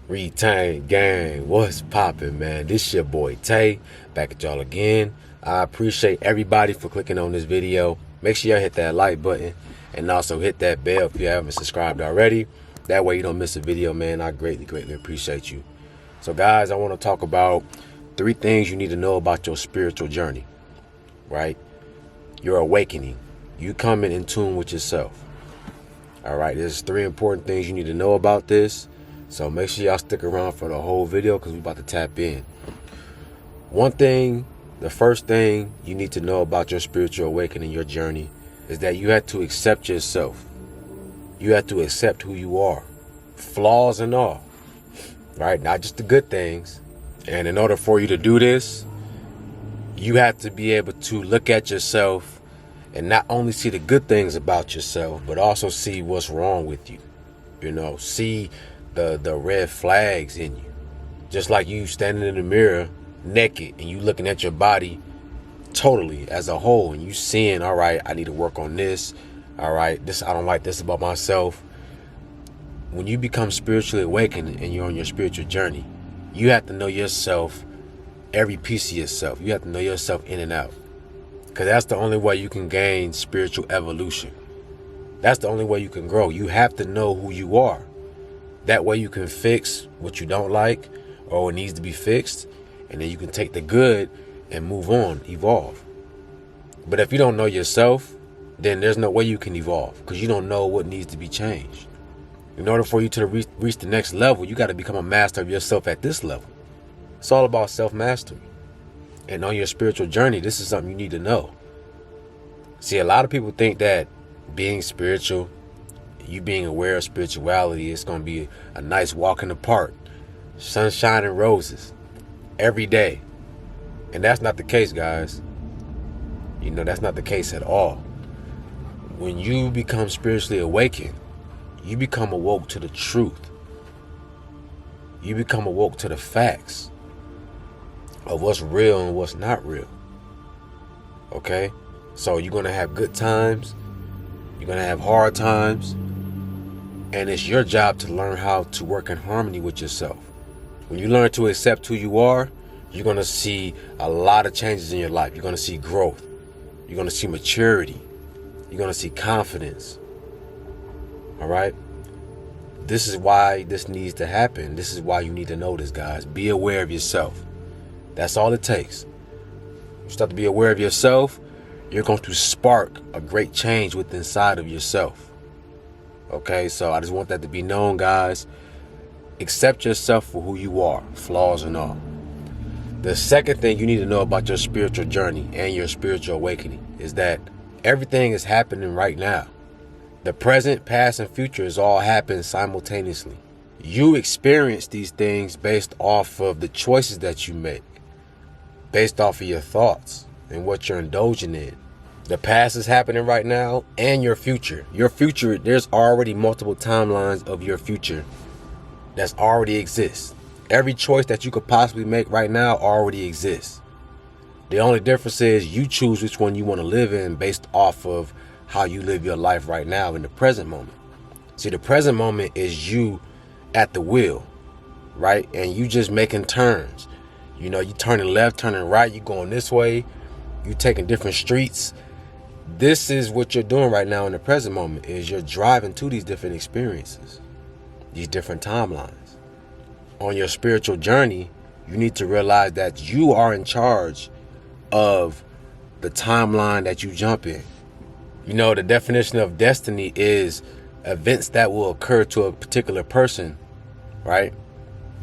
Retain gang, what's poppin', man? This your boy Tay, back at y'all again. I appreciate everybody for clicking on this video. Make sure y'all hit that like button and also hit that bell if you haven't subscribed already. That way you don't miss a video, man. I greatly appreciate you. So guys, I want to talk about 3 things you need to know about your spiritual journey, right? Your awakening, you coming in tune with yourself. All right, there's 3 important things you need to know about this. So make sure y'all stick around for the whole video because we're about to tap in. The first thing you need to know about your spiritual awakening, your journey, is that you have to accept yourself. You have to accept who you are, flaws and all, right? Not just the good things. And in order for you to do this, you have to be able to look at yourself and not only see the good things about yourself, but also see what's wrong with you. You know, see the red flags in you. Just like you standing in the mirror naked and you looking at your body totally as a whole and you seeing, all right, I need to work on this. All right, I don't like this about myself. When you become spiritually awakened and you're on your spiritual journey, you have to know yourself, every piece of yourself. You have to know yourself in and out. Because that's the only way you can gain spiritual evolution. That's the only way you can grow. You have to know who you are. That way you can fix what you don't like or what needs to be fixed. And then you can take the good and move on, evolve. But if you don't know yourself, then there's no way you can evolve because you don't know what needs to be changed. In order for you to reach the next level, you got to become a master of yourself at this level. It's all about self-mastery. And on your spiritual journey, this is something you need to know. See, a lot of people think that being spiritual, you being aware of spirituality, it's going to be a nice walk in the park, sunshine and roses every day. And that's not the case, guys. You know, that's not the case at all. When you become spiritually awakened, you become awoke to the truth. You become awoke to the facts of what's real and what's not real. Okay? So you're going to have good times. You're going to have hard times. And it's your job to learn how to work in harmony with yourself. When you learn to accept who you are, you're going to see a lot of changes in your life. You're going to see growth. You're going to see maturity. You're going to see confidence. All right? This is why this needs to happen. This is why you need to know this, guys. Be aware of yourself. That's all it takes. You start to be aware of yourself, you're going to spark a great change within inside of yourself. Okay, so I just want that to be known, guys. Accept yourself for who you are, flaws and all. The second thing you need to know about your spiritual journey and your spiritual awakening is that everything is happening right now. The present, past, and future is all happening simultaneously. You experience these things based off of the choices that you make, based off of your thoughts and what you're indulging in. The past is happening right now and your future. Your future, there's already multiple timelines of your future that's already exists. Every choice that you could possibly make right now already exists. The only difference is you choose which one you want to live in based off of how you live your life right now in the present moment. See, the present moment is you at the wheel, right? And you just making turns. You know, you turning left, turning right, you going this way, you taking different streets. This is what you're doing right now in the present moment, is you're driving to these different experiences, these different timelines. On your spiritual journey, you need to realize that you are in charge of the timeline that you jump in. You know, the definition of destiny is events that will occur to a particular person, right?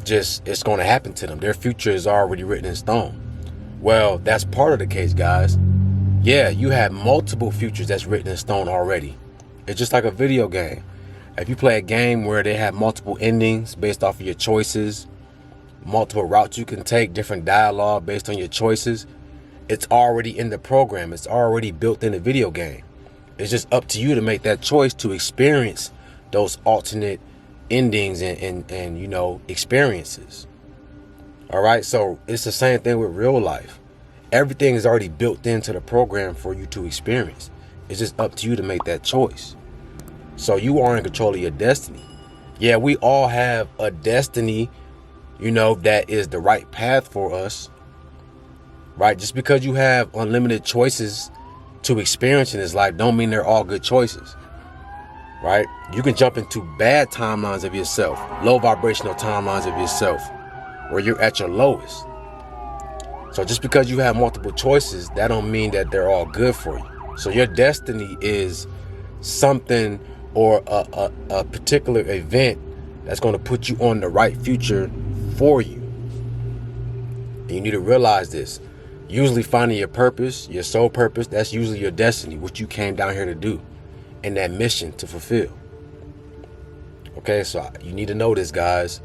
Just, it's going to happen to them. Their future is already written in stone. Well, that's part of the case, guys. Yeah, you have multiple futures that's written in stone already. It's just like a video game. If you play a game where they have multiple endings based off of your choices, multiple routes you can take, different dialogue based on your choices, it's already in the program. It's already built in the video game. It's just up to you to make that choice to experience those alternate endings and you know, experiences. All right, so it's the same thing with real life. Everything is already built into the program for you to experience. It's just up to you to make that choice. So you are in control of your destiny. Yeah, we all have a destiny, you know, that is the right path for us, right? Just because you have unlimited choices to experience in this life don't mean they're all good choices, right? You can jump into bad timelines of yourself, low vibrational timelines of yourself, where you're at your lowest. So just because you have multiple choices, that don't mean that they're all good for you. So your destiny is something or a particular event that's going to put you on the right future for you. And you need to realize this. Usually finding your purpose, your soul purpose, that's usually your destiny, what you came down here to do, and that mission to fulfill. Okay, so you need to know this, guys.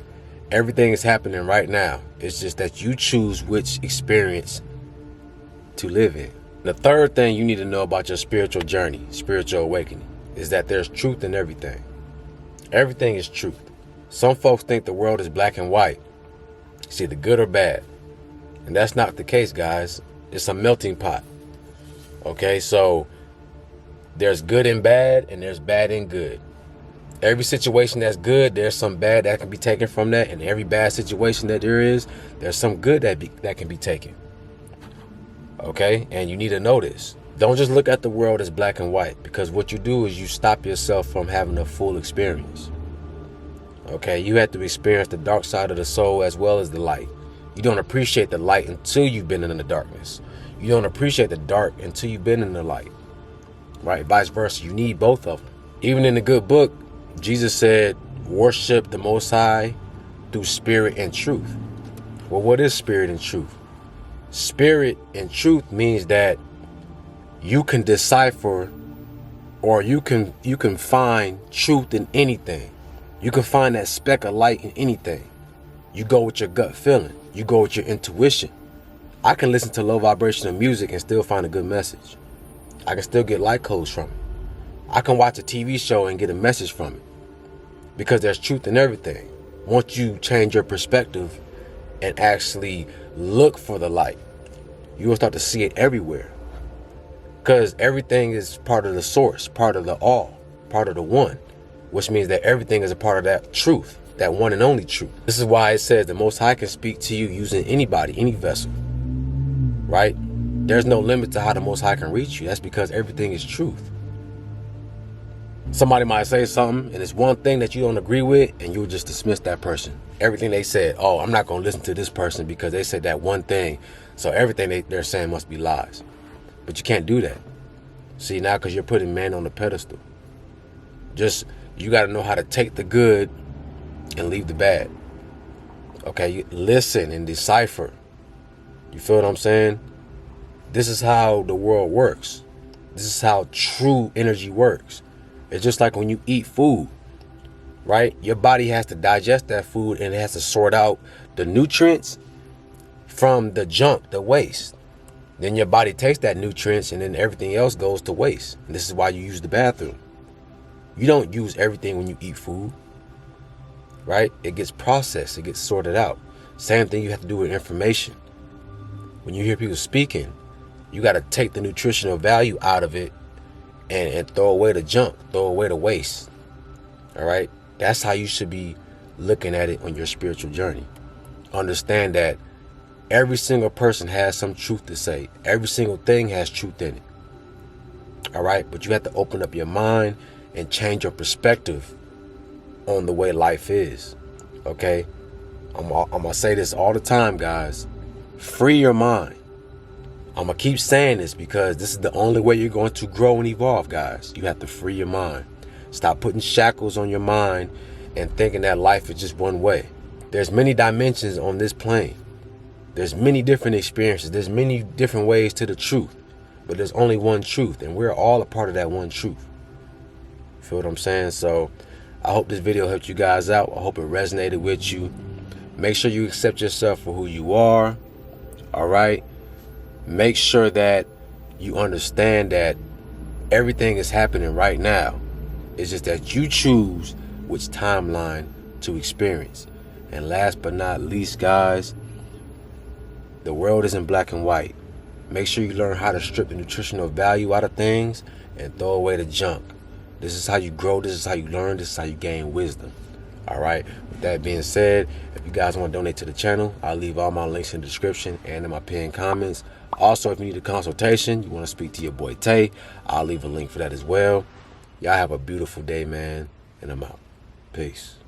Everything is happening right now. It's just that you choose which experience to live in. The third thing you need to know about your spiritual journey, spiritual awakening, is that there's truth in everything. Everything is truth. Some folks think the world is black and white. It's either good or bad. And that's not the case, guys. It's a melting pot. Okay, so there's good and bad, and there's bad and good. Every situation that's good, there's some bad that can be taken from that. And every bad situation that there is, there's some good that can be taken. Okay, and you need to know this. Don't just look at the world as black and white, because what you do is you stop yourself from having a full experience. Okay, you have to experience the dark side of the soul as well as the light. You don't appreciate the light until you've been in the darkness. You don't appreciate the dark until you've been in the light. Right, vice versa. You need both of them. Even in the good book, Jesus said, worship the Most High through spirit and truth. Well, what is spirit and truth? Spirit and truth means that you can decipher, or you can find truth in anything. You can find that speck of light in anything. You go with your gut feeling. You go with your intuition. I can listen to low vibrational music and still find a good message. I can still get light codes from it. I can watch a TV show and get a message from it, because there's truth in everything. Once you change your perspective and actually look for the light, you will start to see it everywhere, because everything is part of the source, part of the all, part of the one, which means that everything is a part of that truth, that one and only truth. This is why it says the Most High can speak to you using anybody, any vessel, right? There's no limit to how the Most High can reach you. That's because everything is truth. Somebody might say something and it's one thing that you don't agree with, and you'll just dismiss that person. Everything they said, oh, I'm not going to listen to this person because they said that one thing, so everything they're saying must be lies. But you can't do that. See, now because you're putting man on the pedestal. You got to know how to take the good and leave the bad. Okay, you listen and decipher. You feel what I'm saying? This is how the world works. This is how true energy works. It's just like when you eat food, right? Your body has to digest that food, and it has to sort out the nutrients from the junk, the waste. Then your body takes that nutrients, and then everything else goes to waste. And this is why you use the bathroom. You don't use everything when you eat food, right? It gets processed, it gets sorted out. Same thing you have to do with information. When you hear people speaking, you got to take the nutritional value out of it and throw away the junk, throw away the waste. All right? That's how you should be looking at it on your spiritual journey. Understand that every single person has some truth to say. Every single thing has truth in it. All right? But you have to open up your mind and change your perspective on the way life is. Okay? I'm going to say this all the time, guys. Free your mind. I'm going to keep saying this because this is the only way you're going to grow and evolve, guys. You have to free your mind. Stop putting shackles on your mind and thinking that life is just one way. There's many dimensions on this plane. There's many different experiences. There's many different ways to the truth. But there's only one truth, and we're all a part of that one truth. Feel what I'm saying? So I hope this video helped you guys out. I hope it resonated with you. Make sure you accept yourself for who you are. All right? Make sure that you understand that everything is happening right now. It's just that you choose which timeline to experience. And last but not least, guys, the world isn't black and white. Make sure you learn how to strip the nutritional value out of things and throw away the junk. This is how you grow. This is how you learn. This is how you gain wisdom. All right. With that being said, if you guys want to donate to the channel, I'll leave all my links in the description and in my pinned comments. Also, if you need a consultation, you want to speak to your boy Tay, I'll leave a link for that as well. Y'all have a beautiful day, man, and I'm out. Peace.